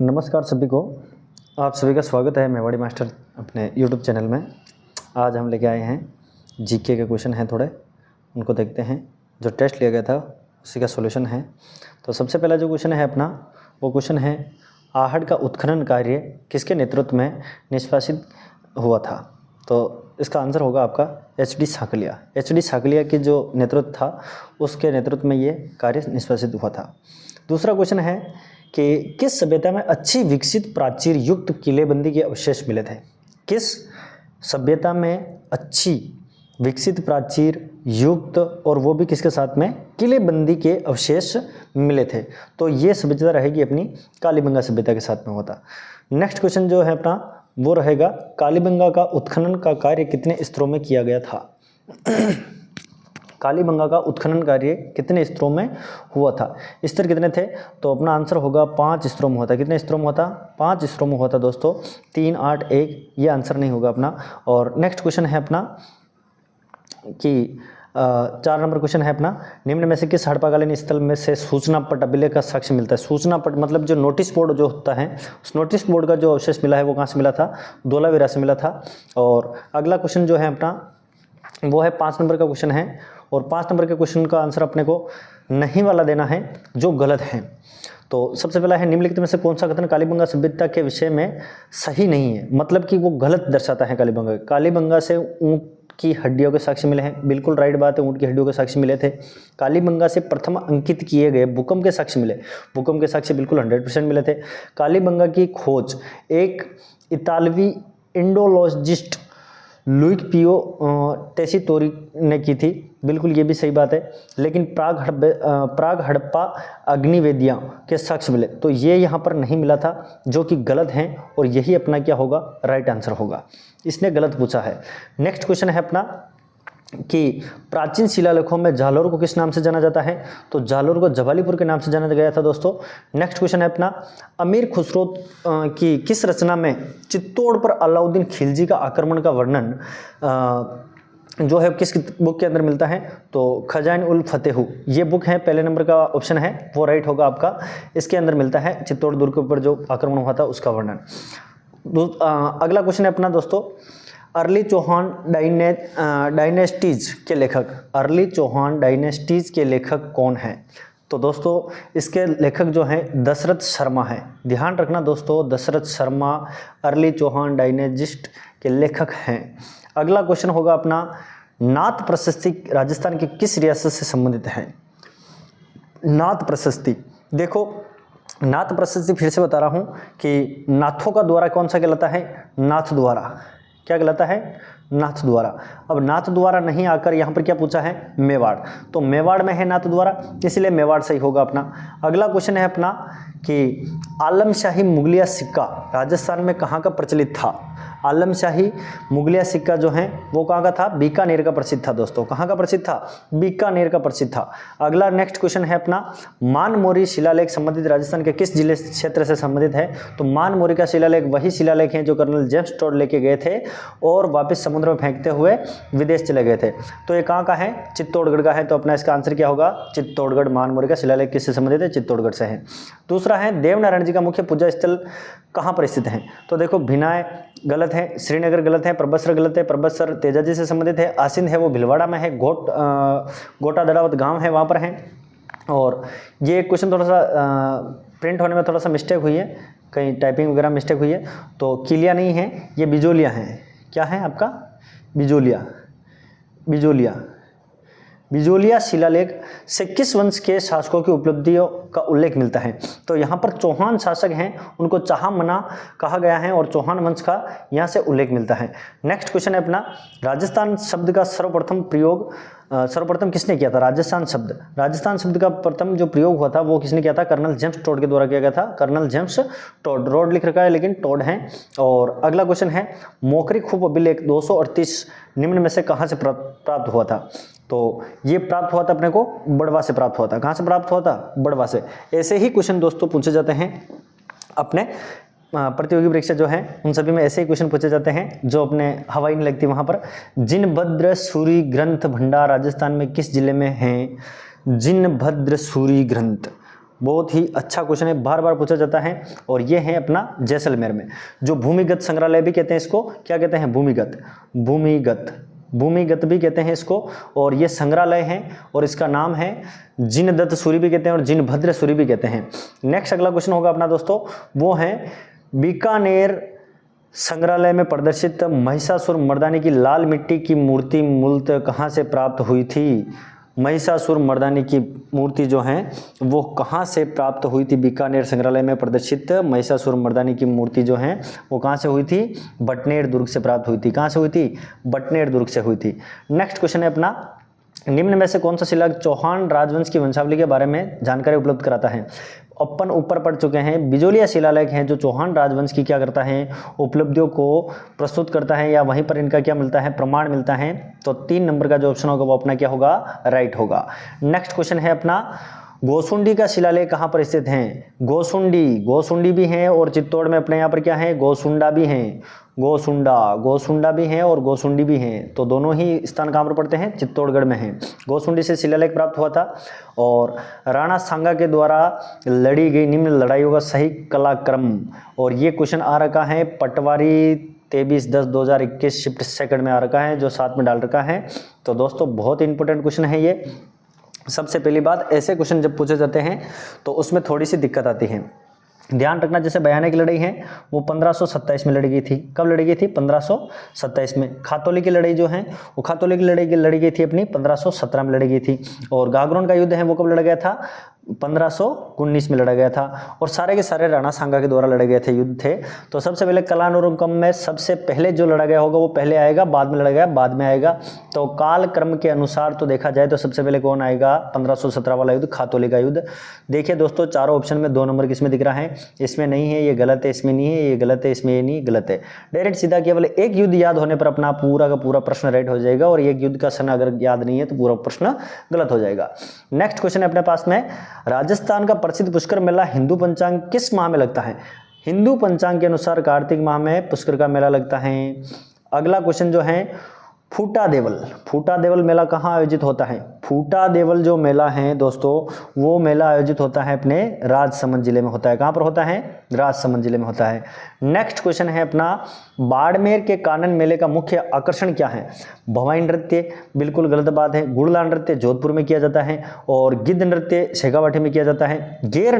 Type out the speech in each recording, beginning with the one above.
नमस्कार सभी को। आप सभी का स्वागत है मेवाड़ी मास्टर अपने यूट्यूब चैनल में। आज हम लेके आए हैं जीके के क्वेश्चन हैं, थोड़े उनको देखते हैं। जो टेस्ट लिया गया था उसी का सॉल्यूशन है। तो सबसे पहला जो क्वेश्चन है अपना, वो क्वेश्चन है आहड़ का उत्खनन कार्य किसके नेतृत्व में निष्पादित हुआ था। तो इसका आंसर होगा आपका एच.डी. साकलिया। एच.डी. साकलिया की जो नेतृत्व था उसके नेतृत्व में ये कार्य निष्पादित हुआ था। दूसरा क्वेश्चन है कि किस सभ्यता में अच्छी विकसित प्राचीर युक्त किलेबंदी के अवशेष मिले थे। किस सभ्यता में अच्छी विकसित प्राचीर युक्त और वो भी किसके साथ में किलेबंदी के अवशेष मिले थे। तो ये सभ्यता रहेगी अपनी कालीबंगा सभ्यता के साथ में होता। नेक्स्ट क्वेश्चन जो है अपना वो रहेगा कालीबंगा का उत्खनन का कार्य कितने स्तरों में किया गया था। कालीबंगा का उत्खनन कार्य कितने स्तरों में हुआ था। स्तर कितने थे, तो अपना आंसर होगा 5 स्तरों में होता। कितने स्तरों में होता, 5 स्तरों में होता दोस्तों। 3, 8, 1 ये आंसर नहीं होगा अपना। और नेक्स्ट क्वेश्चन है अपना कि 4 नंबर क्वेश्चन है अपना, निम्न में से किस हड़प्पाकालीन स्थल में से सूचना पट अभिलेख का साक्ष्य मिलता है। सूचना पट मतलब जो नोटिस बोर्ड जो होता है, उस नोटिस बोर्ड का जो अवशेष मिला है वो कहाँ से मिला था, धोलावीरा से मिला था। और अगला क्वेश्चन जो है अपना वो है 5 नंबर का क्वेश्चन है। और 5 नंबर के क्वेश्चन का आंसर अपने को नहीं वाला देना है जो गलत है। तो सबसे पहला है निम्नलिखित में से कौन सा कथन कालीबंगा सभ्यता के विषय में सही नहीं है, मतलब कि वो गलत दर्शाता है। कालीबंगा से ऊँट की हड्डियों के साक्ष्य मिले हैं, बिल्कुल राइट बात है, ऊँट की हड्डियों के साक्ष्य मिले थे। कालीबंगा से प्रथम अंकित किए गए भूकंप के साक्ष्य मिले, भूकंप के साक्ष्य बिल्कुल 100% मिले थे। कालीबंगा की खोज एक इतालवी इंडोलॉजिस्ट लुइक पियो टेसिटोरी ने की थी, बिल्कुल ये भी सही बात है। लेकिन प्राग हड़प्पा अग्निवेदियाँ के साक्ष्य मिले, तो ये यहाँ पर नहीं मिला था, जो कि गलत हैं। और यही अपना क्या होगा, राइट आंसर होगा। इसने गलत पूछा है। नेक्स्ट क्वेश्चन है अपना कि प्राचीन शिलालेखों में जालोर को किस नाम से जाना जाता है, तो जालोर को जवालीपुर के नाम से जाना गया था दोस्तों। नेक्स्ट क्वेश्चन है अपना अमीर खुसरो की किस रचना में चित्तौड़ पर अलाउद्दीन खिलजी का आक्रमण का वर्णन जो है किस बुक के अंदर मिलता है, तो खजाइन उल फतेह ये बुक है, पहले नंबर का ऑप्शन है वो राइट होगा आपका। इसके अंदर मिलता है चित्तौड़ दुर्ग के ऊपर जो आक्रमण हुआ था उसका वर्णन। अगला क्वेश्चन है अपना दोस्तों अर्ली चौहान डायनेस्टीज के लेखक, अर्ली चौहान डायनेस्टीज के लेखक कौन हैं। तो दोस्तों इसके लेखक जो हैं दशरथ शर्मा हैं। ध्यान रखना दोस्तों, दशरथ शर्मा अर्ली चौहान डायनेस्टिस्ट के लेखक हैं। अगला क्वेश्चन होगा अपना नाथ प्रशस्ति राजस्थान की किस रियासत से संबंधित है। नाथ प्रशस्ति, देखो नाथ प्रशस्ति फिर से बता रहा हूँ कि नाथों का द्वारा कौन सा कहलाता है, नाथ द्वारा। क्या कहलाता है, नाथ द्वारा। अब नाथ द्वारा नहीं आकर यहाँ पर क्या पूछा है, मेवाड़, तो मेवाड़ में है नाथ द्वारा, इसलिए मेवाड़ सही होगा अपना। अगला क्वेश्चन है अपना कि आलमशाही मुगलिया सिक्का राजस्थान में कहाँ का प्रचलित था। आलमशाही मुगलिया सिक्का जो है वो कहाँ का था, बीकानेर का प्रसिद्ध था दोस्तों। कहाँ का प्रसिद्ध था, बीकानेर का प्रसिद्ध था। अगला नेक्स्ट क्वेश्चन है अपना मानमोरी शिलालेख संबंधित राजस्थान के किस जिले क्षेत्र से संबंधित है, तो मानमोरी का शिलालेख वही शिलालेख है जो कर्नल जेम्स टोड लेके गए थे और वापस समुद्र में फेंकते हुए विदेश चले गए थे। तो ये कहाँ का है, चित्तौड़गढ़ का है। तो अपना इसका आंसर क्या होगा, चित्तौड़गढ़। मानमोरी का शिलालेख किससे संबंधित है, चित्तौड़गढ़ से है। दूसरा है देवनारायण जी का मुख्य पूजा स्थल कहाँ पर स्थित है, तो देखो भिनाय गलत है, श्रीनगर गलत है, प्रबसर गलत है, प्रबसर तेजाजी से संबंधित है, आसिंद है वो भिलवाड़ा में है, गोटा दड़ावत गांव है वहाँ पर है। और ये क्वेश्चन थोड़ा सा प्रिंट होने में थोड़ा सा मिस्टेक हुई है, कहीं टाइपिंग वगैरह मिस्टेक हुई है, तो किलिया नहीं है, ये बिजोलिया है। क्या है आपका, बिजोलिया। बिजोलिया बिजोलिया शिलालेख से किस वंश के शासकों की उपलब्धियों का उल्लेख मिलता है, तो यहाँ पर चौहान शासक हैं, उनको चाहमना कहा गया है और चौहान वंश का यहाँ से उल्लेख मिलता है। नेक्स्ट क्वेश्चन है अपना राजस्थान शब्द का सर्वप्रथम प्रयोग सर्वप्रथम किसने किया था, राजस्थान शब्द का प्रथम जो प्रयोग हुआ था वो किसने किया था, कर्नल जेम्स टोड के द्वारा किया गया था। कर्नल जेम्स टोड, रोड लिख रखा है लेकिन टोड है। और अगला क्वेश्चन है मोकरी खूब अभिलेख 238 निम्न में से कहाँ से प्राप्त हुआ था, तो ये प्राप्त हुआ था अपने को बड़वा से प्राप्त हुआ था। कहाँ से प्राप्त हुआ था, बड़वा से। ऐसे ही क्वेश्चन दोस्तों पूछे जाते हैं अपने प्रतियोगी परीक्षा जो है उन सभी में ऐसे ही क्वेश्चन पूछे जाते हैं जो अपने हवाई नहीं लगती वहाँ पर। जिनभद्र सूरी ग्रंथ भंडार राजस्थान में किस जिले में है, जिनभद्र सूरी ग्रंथ बहुत ही अच्छा क्वेश्चन है, बार बार पूछा जाता है। और ये है अपना जैसलमेर में, जो भूमिगत संग्रहालय भी कहते हैं इसको, क्या कहते हैं, भूमिगत भी कहते हैं इसको। और ये संग्रहालय है और इसका नाम है जिनदत्त सूरी भी कहते हैं और जिनभद्र सूरी भी कहते हैं। नेक्स्ट अगला क्वेश्चन होगा अपना दोस्तों, वो है बीकानेर संग्रहालय में प्रदर्शित महिषासुर मर्दानी की लाल मिट्टी की मूर्ति मूलतः कहाँ से प्राप्त हुई थी। महिषासुर मर्दानी की मूर्ति जो है वो कहाँ से प्राप्त हुई थी। बीकानेर संग्रहालय में प्रदर्शित महिषासुर मर्दानी की मूर्ति जो है वो कहाँ से हुई थी, बटनेर दुर्ग से प्राप्त हुई थी। कहाँ से हुई थी, बटनेर दुर्ग से हुई थी। नेक्स्ट क्वेश्चन है अपना, निम्न में से कौन सा शिलालेख चौहान राजवंश की वंशावली के बारे में जानकारी उपलब्ध कराता है। अपन ऊपर पढ़ चुके हैं, बिजोलिया शिलालेख है जो चौहान राजवंश की क्या करता है, उपलब्धियों को प्रस्तुत करता है, या वहीं पर इनका क्या मिलता है, प्रमाण मिलता है। तो 3 नंबर का जो ऑप्शन होगा वो अपना क्या होगा, राइट होगा। नेक्स्ट क्वेश्चन है अपना, गोसुंडी का शिलालेख कहाँ पर स्थित है। गोसुंडी भी है और चित्तौड़ में अपने यहाँ पर क्या है, गोसुंडा भी है। गोसुंडा भी है और गोसुंडी भी है, तो दोनों ही स्थान कहाँ पर पड़ते हैं, चित्तौड़गढ़ में है। गोसुंडी से शिलालेख प्राप्त हुआ था। और राणा सांगा के द्वारा लड़ी गई निम्न लड़ाइयों का सही कलाक्रम, और ये क्वेश्चन आ रखा है पटवारी 23/10/2021 शिफ्ट सेकंड में आ रखा है, जो साथ में डाल रखा है। तो दोस्तों बहुत इंपॉर्टेंट क्वेश्चन है ये। सबसे पहली बात, ऐसे क्वेश्चन जब पूछे जाते हैं तो उसमें थोड़ी सी दिक्कत आती है। ध्यान रखना, जैसे बयाने की लड़ाई है वो 1527 में लड़ी गई थी। कब लड़ी गई थी, 1527 में। खातौली की लड़ाई जो है वो खातौली की लड़ी गई थी अपनी 1517 में लड़ी गई थी। और गागरोन का युद्ध है वो कब लड़ा गया था, 1519 में लड़ा गया था। और सारे के सारे राणा सांगा के द्वारा लड़े गए थे, युद्ध थे। तो सबसे पहले कालानुक्रम में सबसे पहले जो लड़ा गया होगा वो पहले आएगा, बाद में लड़ा गया बाद में आएगा। तो काल क्रम के अनुसार तो देखा जाए तो सबसे पहले कौन आएगा, 1517 वाला युद्ध, खातौली का युद्ध। देखिए दोस्तों, चारों ऑप्शन में 2 नंबर किसमें दिख रहा है, इसमें नहीं है, ये गलत है, इसमें नहीं है, ये गलत है, इसमें ये नहीं, गलत है। डायरेक्ट सीधा केवल एक युद्ध याद होने पर अपना पूरा का पूरा प्रश्न राइट हो जाएगा, और एक युद्ध का सन अगर याद नहीं है तो पूरा प्रश्न गलत हो जाएगा। नेक्स्ट क्वेश्चन है अपने पास में, राजस्थान का प्रसिद्ध पुष्कर मेला हिंदू पंचांग किस माह में लगता है। हिंदू पंचांग के अनुसार कार्तिक माह में पुष्कर का मेला लगता है। अगला क्वेश्चन जो है, फूटा देवल मेला कहाँ आयोजित होता है। फूटा देवल जो मेला है दोस्तों, वो मेला आयोजित होता है अपने राजसमंद जिले में होता है। कहाँ पर होता है, राजसमंद जिले में होता है। नेक्स्ट क्वेश्चन है अपना, बाड़मेर के कानन मेले का मुख्य आकर्षण क्या है। भवाई नृत्य, बिल्कुल गलत बात है। गुड़ला नृत्य जोधपुर में किया जाता है, और गिद्ध नृत्य शेखावाटी में किया जाता है। गेर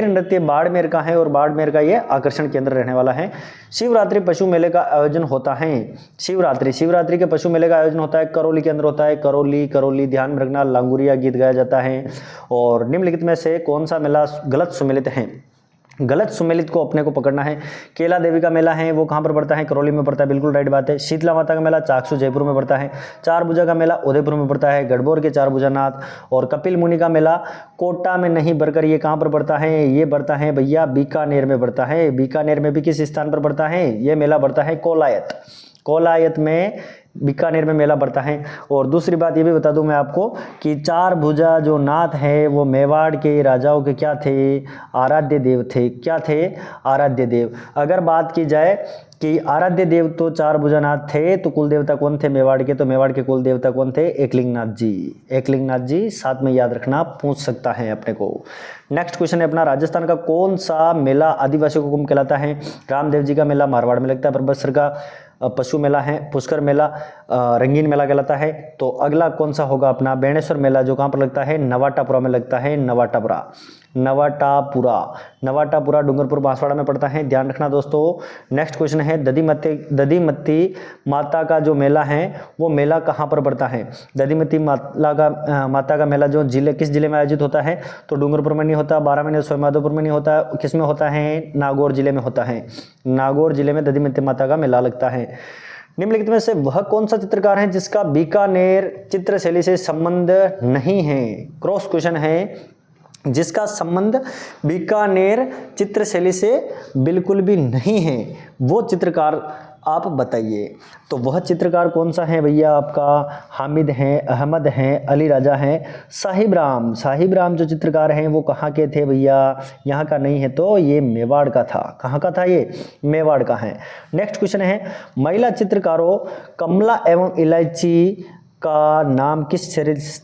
नृत्य बाड़मेर का है, और बाड़मेर का ये आकर्षण केंद्र रहने वाला है। शिवरात्रि पशु मेले का आयोजन होता है। शिवरात्रि के पशु मेले का आयोजन होता है, करौली के अंदर होता है। करौली ध्यान में रखना, लांगुरिया गीत गाया जाता है। और निम्नलिखित में से कौन सा मेला गलत सुमेलित है। गलत सुमेलित को अपने को पकड़ना है। केला देवी का मेला है वो कहाँ पर पड़ता है, करौली में पड़ता है, बिल्कुल राइट बात है। शीतला माता का मेला चाकसू जयपुर में पड़ता है। चार भुजा का मेला उदयपुर में पड़ता है, गढ़बोर के चार भुजानाथ। और कपिल मुनि का मेला कोटा में नहीं बरकर ये कहाँ पर पड़ता है, ये बढ़ता है भैया बीकानेर में पड़ता है। बीकानेर में भी किस स्थान पर पड़ता है, ये मेला बढ़ता है कोलायत में, बीकानेर में मेला बढ़ता है। और दूसरी बात ये भी बता दूं मैं आपको कि चार भुजा जो नाथ है वो मेवाड़ के राजाओं के क्या थे, आराध्य देव थे। क्या थे, आराध्य देव। अगर बात की जाए कि आराध्य देव तो चार भुजानाथ थे, तो कुल देवता कौन थे मेवाड़ के, तो मेवाड़ के कुल देवता कौन थे, एकलिंगनाथ जी साथ में याद रखना, पूछ सकता है अपने को। नेक्स्ट क्वेश्चन है अपना, राजस्थान का कौन सा मेला आदिवासियों को कुंभ कहलाता है। रामदेव जी का मेला मारवाड़ में लगता है। परबतसर का पशु मेला है, पुष्कर मेला रंगीन मेला कहलाता है। तो अगला कौन सा होगा अपना, बेणेश्वर मेला जो कहाँ पर लगता है, नवाटापुरा में लगता है। नवाटापुरा डूंगरपुर बांसवाड़ा में पड़ता है, ध्यान रखना दोस्तों। नेक्स्ट क्वेश्चन है, दधिमती माता का जो मेला है वो मेला कहाँ पर पड़ता है। दधिमती माता का मेला जो किस जिले में आयोजित होता है, तो डूंगरपुर में नहीं होता, बारामती सोमाधोपुर में नहीं होता, किस में होता है, नागौर जिले में होता है। नागौर जिले में दधिमती माता का मेला लगता है। निम्नलिखित में से वह कौन सा चित्रकार है जिसका बीकानेर चित्रशैली से संबंध नहीं है। क्रॉस क्वेश्चन है, जिसका संबंध बीकानेर चित्रशैली से बिल्कुल भी नहीं है, वो चित्रकार आप बताइए। तो वह चित्रकार कौन सा है भैया आपका, हामिद हैं, अहमद हैं, अली राजा हैं, साहिब राम जो चित्रकार हैं वो कहाँ के थे भैया, यहाँ का नहीं है, तो ये मेवाड़ का था। कहाँ का था, ये मेवाड़ का है। नेक्स्ट क्वेश्चन है, महिला चित्रकारों कमला एवं इलायची का नाम किस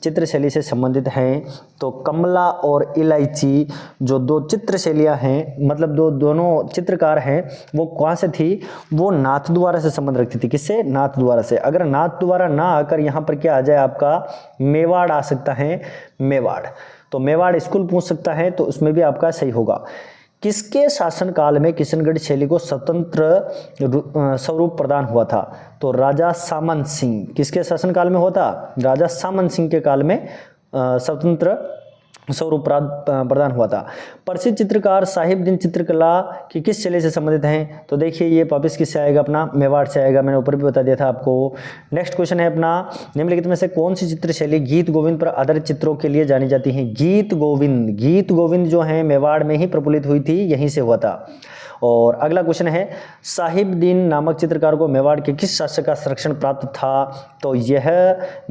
चित्र शैली से संबंधित है? तो कमला और इलायची जो दो चित्र शैलियाँ हैं, मतलब दोनों चित्रकार हैं, वो कहाँ से थी? वो नाथद्वारा से संबंध रखती थी। किससे? नाथद्वारा से। अगर नाथद्वारा ना आकर यहाँ पर क्या आ जाए आपका मेवाड़ आ सकता है, मेवाड़। तो मेवाड़ स्कूल पूछ सकता है, तो उसमें भी आपका सही होगा। किसके शासनकाल में किशनगढ़ शैली को स्वतंत्र स्वरूप प्रदान हुआ था? तो राजा सामंत सिंह। किसके शासनकाल में हुआ था? राजा सामंत सिंह के काल में स्वतंत्र स्वरूप प्रदान हुआ था। प्रसिद्ध चित्रकार साहिबदीन चित्रकला की किस शैली से संबंधित हैं? तो देखिए ये वापिस किससे आएगा? अपना मेवाड़ से आएगा। मैंने ऊपर भी बता दिया था आपको। नेक्स्ट क्वेश्चन है अपना, निम्नलिखित में से कौन सी चित्र शैली गीत गोविंद पर आधारित चित्रों के लिए जानी जाती है? गीत गोविंद जो है मेवाड़ में ही प्रफुल्लित हुई थी, यहीं से हुआ था। और अगला क्वेश्चन है, साहिबदीन नामक चित्रकार को मेवाड़ के किस शासक का संरक्षण प्राप्त था? तो यह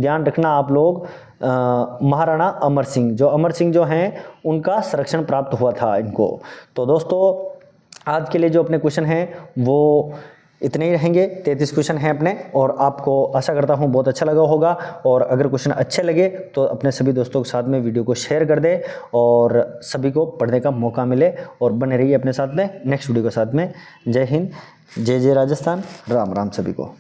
ध्यान रखना आप लोग, महाराणा अमर सिंह जो हैं उनका संरक्षण प्राप्त हुआ था इनको। तो दोस्तों आज के लिए जो अपने क्वेश्चन हैं वो इतने ही रहेंगे। 33 क्वेश्चन हैं अपने, और आपको आशा करता हूँ बहुत अच्छा लगा होगा। और अगर क्वेश्चन अच्छे लगे तो अपने सभी दोस्तों के साथ में वीडियो को शेयर कर दें और सभी को पढ़ने का मौका मिले, और बने रहिए अपने साथ में नेक्स्ट वीडियो के साथ में। जय हिंद, जय जय राजस्थान, राम राम सभी को।